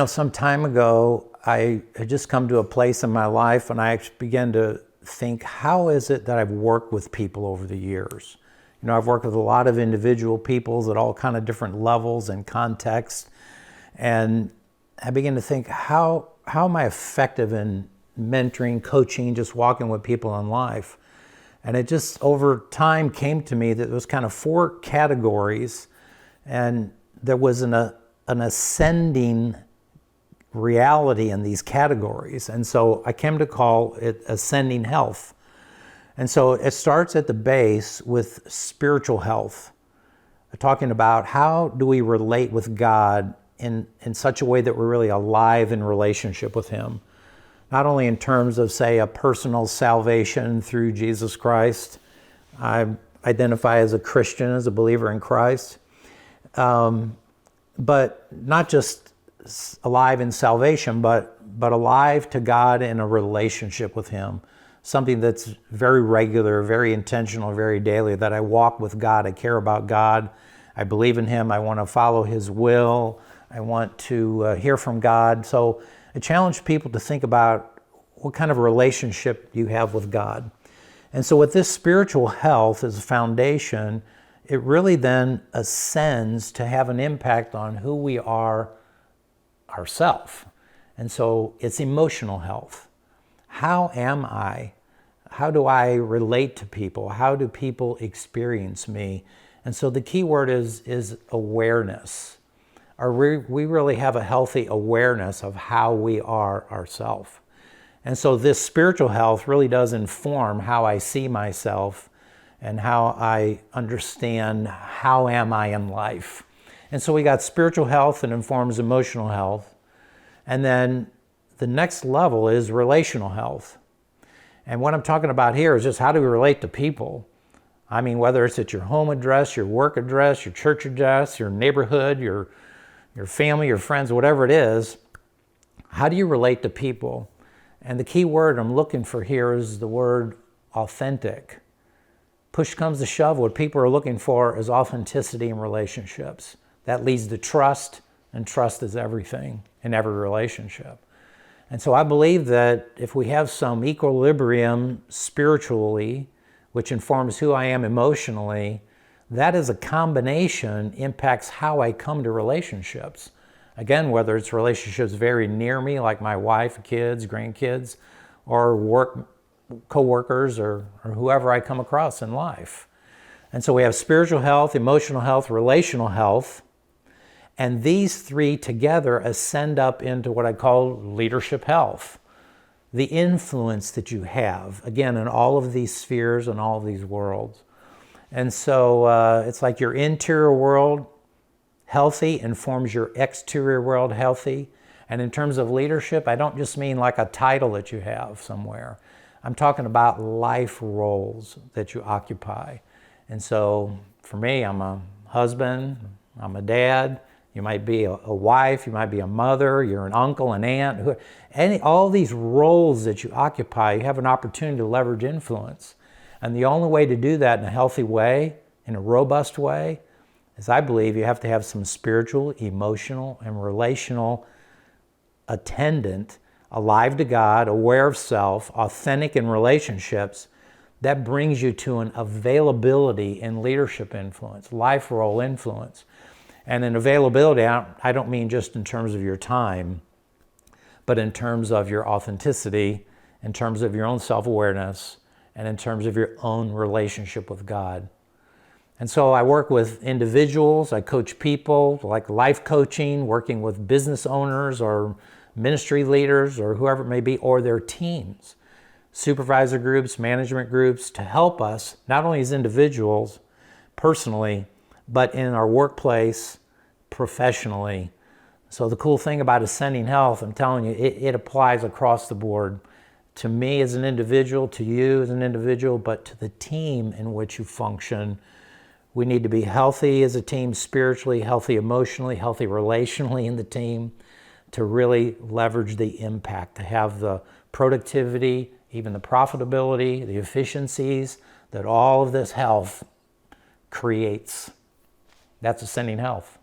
Some time ago, I had just come to a place in my life and I actually began to think, how is it that I've worked with people over the years? I've worked with a lot of individual peoples at all kind of different levels and contexts. And I began to think, how am I effective in mentoring, coaching, just walking with people in life? And it just over time came to me that there was kind of four categories, and there was an ascending reality in these categories. And so I came to call it ascending health. And so it starts at the base with spiritual health, talking about how do we relate with God in such a way that we're really alive in relationship with Him. Not only in terms of, say, a personal salvation through Jesus Christ. I identify as a Christian, as a believer in Christ. But not just alive in salvation, but alive to God in a relationship with Him. Something that's very regular, very intentional, very daily, that I walk with God, I care about God, I believe in Him, I want to follow His will, I want to hear from God. So I challenge people to think about what kind of relationship you have with God. And so with this spiritual health as a foundation, it really then ascends to have an impact on who we are ourselves. And so it's emotional health. How am I? How do I relate to people? How do people experience me? And so the key word is awareness. We really have a healthy awareness of how we are ourselves. And so this spiritual health really does inform how I see myself and how I understand how am I in life. And so we got spiritual health that informs emotional health. And then the next level is relational health. And what I'm talking about here is just how do we relate to people? I mean, whether it's at your home address, your work address, your church address, your neighborhood, your family, your friends, whatever it is, how do you relate to people? And the key word I'm looking for here is the word authentic. Push comes to shove, what people are looking for is authenticity in relationships. That leads to trust, and trust is everything in every relationship. And so I believe that if we have some equilibrium spiritually, which informs who I am emotionally, that as a combination impacts how I come to relationships. Again, whether it's relationships very near me, like my wife, kids, grandkids, or work co-workers or whoever I come across in life. And so we have spiritual health, emotional health, relational health. And these three together ascend up into what I call leadership health. The influence that you have, again, in all of these spheres and all of these worlds. And so it's like your interior world healthy informs your exterior world healthy. And in terms of leadership, I don't just mean like a title that you have somewhere. I'm talking about life roles that you occupy. And so for me, I'm a husband, I'm a dad, you might be a wife, you might be a mother, you're an uncle, an aunt, all these roles that you occupy, you have an opportunity to leverage influence. And the only way to do that in a healthy way, in a robust way, is I believe you have to have some spiritual, emotional, and relational attendant, alive to God, aware of self, authentic in relationships. That brings you to an availability in leadership influence, life role influence. And in availability, I don't mean just in terms of your time, but in terms of your authenticity, in terms of your own self-awareness, and in terms of your own relationship with God. And so I work with individuals, I coach people, like life coaching, working with business owners or ministry leaders or whoever it may be, or their teams, supervisor groups, management groups, to help us, not only as individuals, personally, but in our workplace, professionally. So the cool thing about Ascending Health, I'm telling you, it applies across the board. To me as an individual, to you as an individual, but to the team in which you function. We need to be healthy as a team spiritually, healthy emotionally, healthy relationally in the team to really leverage the impact, to have the productivity, even the profitability, the efficiencies that all of this health creates. That's Ascending Health.